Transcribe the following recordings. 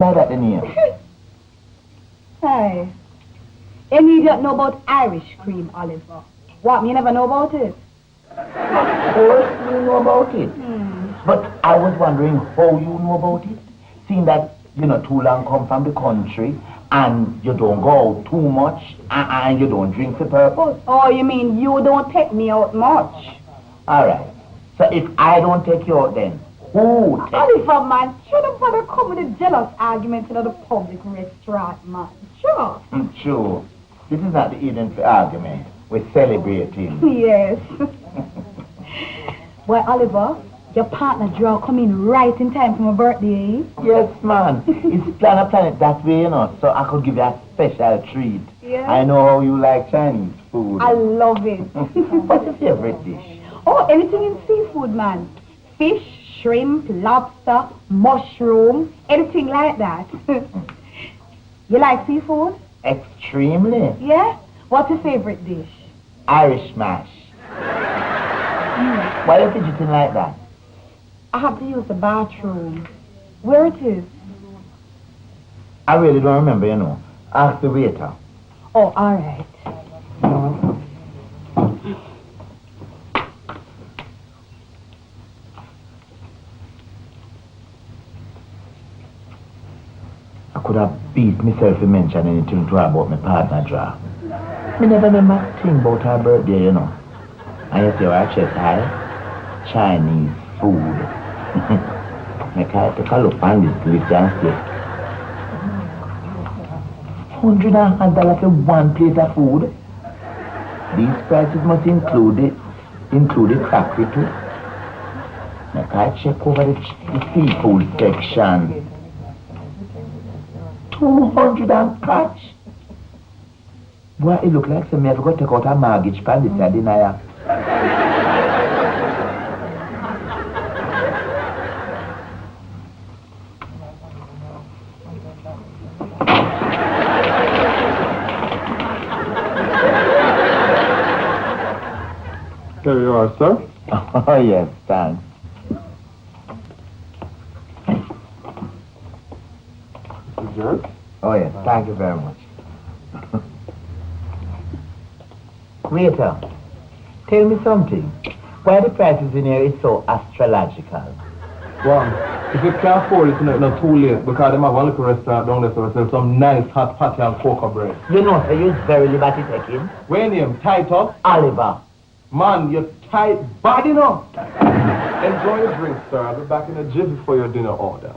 Why that the name? Hey, any idiot know about Irish cream, Oliver? What, me never know about it? Of course you know about it. But I was wondering how you know about it. Seeing that, you know, too long come from the country and you don't go out too much and you don't drink for purpose. Oh, you mean you don't take me out much? Alright. So if I don't take you out then, who takes Oliver, man, you don't bother come with a jealous argument in the public restaurant, man. Sure. Sure. This is not the evening for argument. We're celebrating. Yes. Well, Oliver, your partner Joe come in right in time for my birthday, eh? Yes, man. It's plan it that way, you know, so I could give you a special treat. Yeah. I know how you like Chinese food. I love it. What's your favorite dish? Oh, anything in seafood, man. Fish, shrimp, lobster, mushroom, anything like that. You like seafood? Extremely. Yeah? What's your favorite dish? Irish mash. Why are you fidgeting like that? I have to use the bathroom. Where it is? I really don't remember, you know. Ask the waiter. Oh, all right. I could have beat myself to mention anything to her about my partner, Dra. Me never remember think about her birthday, you know. And you see what I check high? Chinese food. Make I take a look on this list and say, $100 for one plate of food? These prices must include the crockery too. Make I check over the seafood section. 200 and catch. Boy, it look like some me have got to take out a mortgage pan this year, didn't I? There you are, sir. Oh, yes, thanks. This is yours. Oh, yes, thank you very much. Waiter, tell me something. Why the prices in here is so astrological? Well, if you can't afford it, it's not too late because them have one little restaurant down there so sell some nice hot patty and cocoa bread. You know, sir, you're very liberty taking. Where name? Titus? Oliver. Man, you're tight bad enough. Enjoy your drink, sir. I'll be back in a jiffy for your dinner order.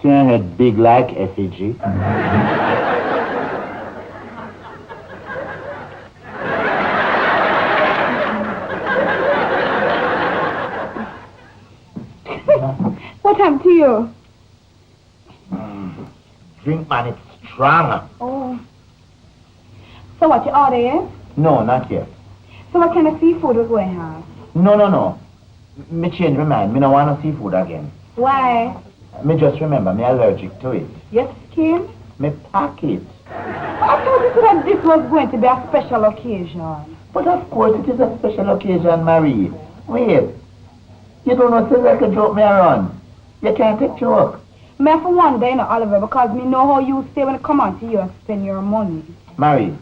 See your head big like effigy. What happened to you? Drink, man, it's strong. Oh. So what, you order, eh? No, not yet. So what kind of seafood we're going to have? No. Me change my mind. Me no want no seafood again. Why? Me just remember, me allergic to it. Your skin? Me pack it. I thought you said that this was going to be a special occasion. But of course it is a special occasion, Marie. Wait. You don't know say like a joke me around. You can't take joke. Me for one day, Oliver, because me know how you stay when it come on to you and spend your money. Marie,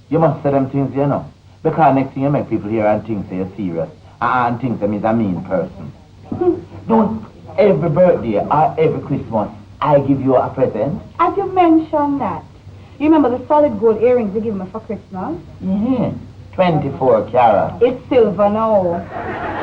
you must say them things, you know. Because next thing you make people hear and think say you're serious. And think them is a mean person. Don't every birthday or every Christmas I give you a present. As you mentioned that, you remember the solid gold earrings you gave me for Christmas? 24 carat. It's silver now.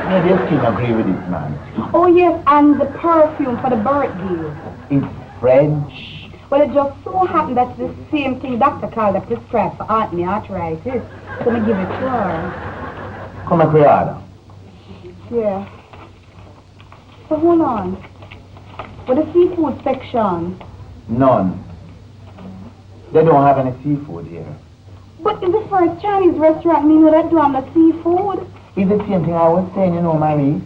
Maybe you still agree with this, man. Oh yes, and the perfume for the birthday. It's French. Well, it just so happened that's the same thing Dr. Calder prescribed for Aunt me arthritis. So me give it to her. Come and order. Yeah. So hold on. With the seafood section. None. They don't have any seafood here. But in the first Chinese restaurant, me know that do have the seafood. It's the same thing I was saying, you know, Marie.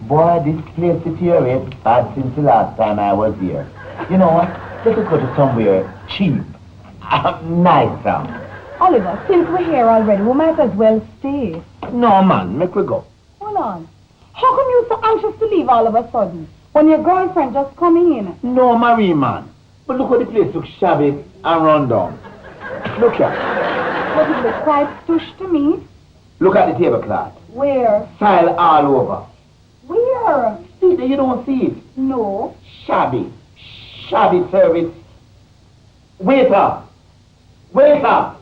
Boy, this place deteriorates bad since the last time I was here. You know what? Let us go to somewhere cheap. Nicer. Oliver, since we're here already, we might as well stay. No, man, make we go. Hold on. How come you're so anxious all of a sudden? When your girlfriend just coming in? No, Marie, man. But look how the place looks shabby and run down. Look here. But it looks quite stush to me. Look at the tablecloth. Where? Tile all over. Where? See, you don't see it. No. Shabby. Shabby service. Waiter. Waiter.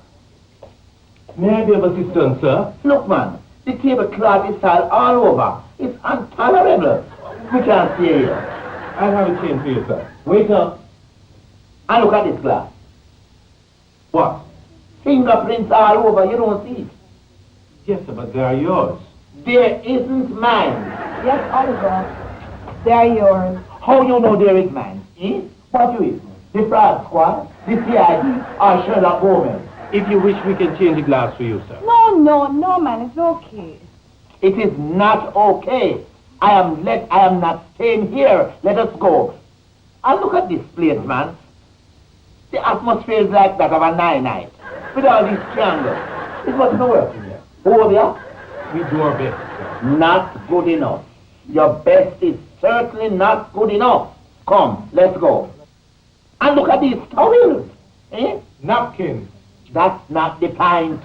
May I be of assistance, sir? Look, man. The tablecloth is tile all over. It's intolerable. We can't stay here. I'll have a change for you, sir. Waiter. And look at this glass. What? Fingerprints all over. You don't see it. Yes, sir, but they are yours. There isn't mine. Yes, Oliver. They're yours. How you know there is mine? Eh? What you is? The fraud squad? The CID? Or Sherlock Holmes? If you wish, we can change the glass for you, sir. No, man, it's okay. It is not okay. I am not staying here. Let us go. And look at this place, man. The atmosphere is like that of a night with all these triangles. It must not work in here. Over there? We do our best, sir. Not good enough. Your best is certainly not good enough. Come, let's go. And look at these towels. Eh? Napkins. That's not the point.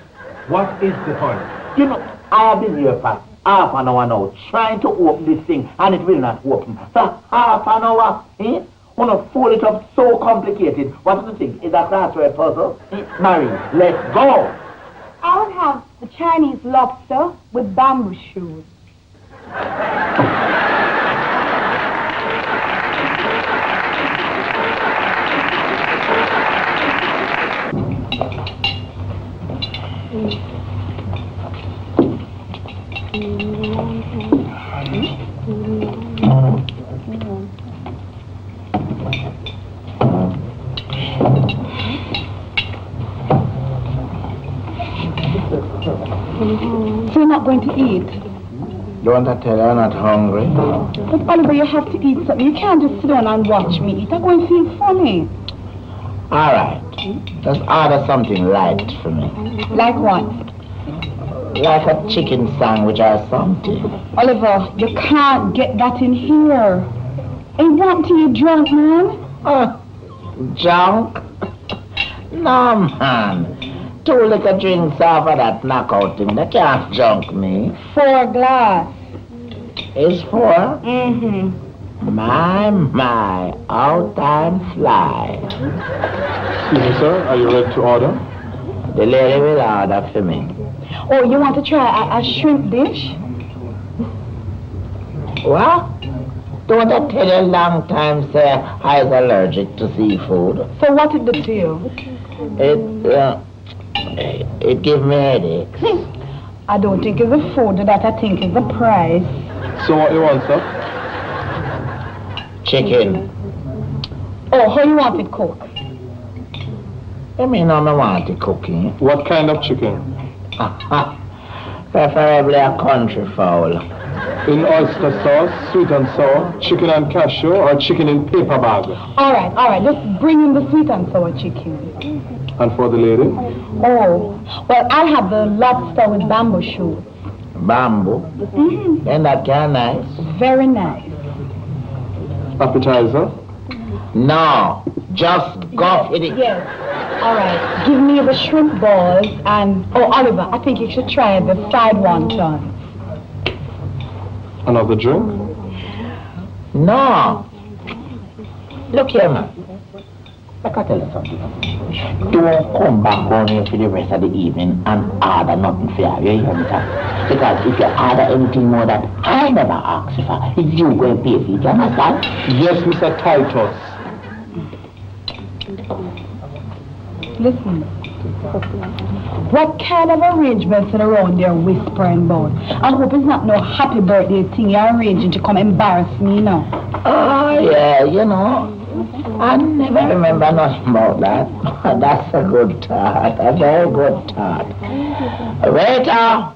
What is the point? You know, I have been here for half an hour now trying to open this thing and it will not open. For half an hour, eh? Want to fold it up so complicated. What do you think? Is that crossword puzzle? Eh? Marie, let's go. I would have the Chinese lobster with bamboo shoes. So you're not going to eat? Don't I tell you I'm not hungry? But Oliver, you have to eat something. You can't just sit down and watch me eat. I'm going to feel funny. All right. Let's order something light for me. Like what? Like a chicken sandwich or something. Oliver, you can't get that in here. Ain't want to you drunk, man? Junk? No, man. 2 liquor drinks off of that knockout thing. They can't junk me. 4 glass. It's 4? Mm-hmm. My, how time fly. Excuse me, sir. Are you ready to order? The lady will order for me. Oh, you want to try a shrimp dish? What? Don't I tell you a long time, say I was allergic to seafood? So what it did to you? It gives me headaches. I don't think it's the food that I think is the price. So what you want, sir? Chicken. Oh, how you want it cooked? I mean, I don't want it cooking. What kind of chicken? Preferably a country fowl. In oyster sauce, sweet and sour, chicken and cashew, or chicken in paper bag? All right. Just bring in the sweet and sour chicken. And for the lady? Oh, well, I'll have the lobster with bamboo shoots. Bamboo? Mm-hmm. Ain't that kind of nice? Very nice. Appetizer? No, just go for it. Yes. All right. Give me the shrimp balls and... Oh, Oliver, I think you should try the fried wontons. Another drink? No. Look here, man. Like I tell you something. Don't come back down here for the rest of the evening and order nothing for you. You hear me, sir? Because if you order anything more that I never asked you for, you going to pay for it. You understand? Yes, Mr. Titus. Listen. What kind of arrangements are around there whispering about? I hope it's not no happy birthday thing you're arranging to come embarrass me now. Oh, yeah, you know. I never remember nothing about that. That's a good thought, a very good thought. Waiter!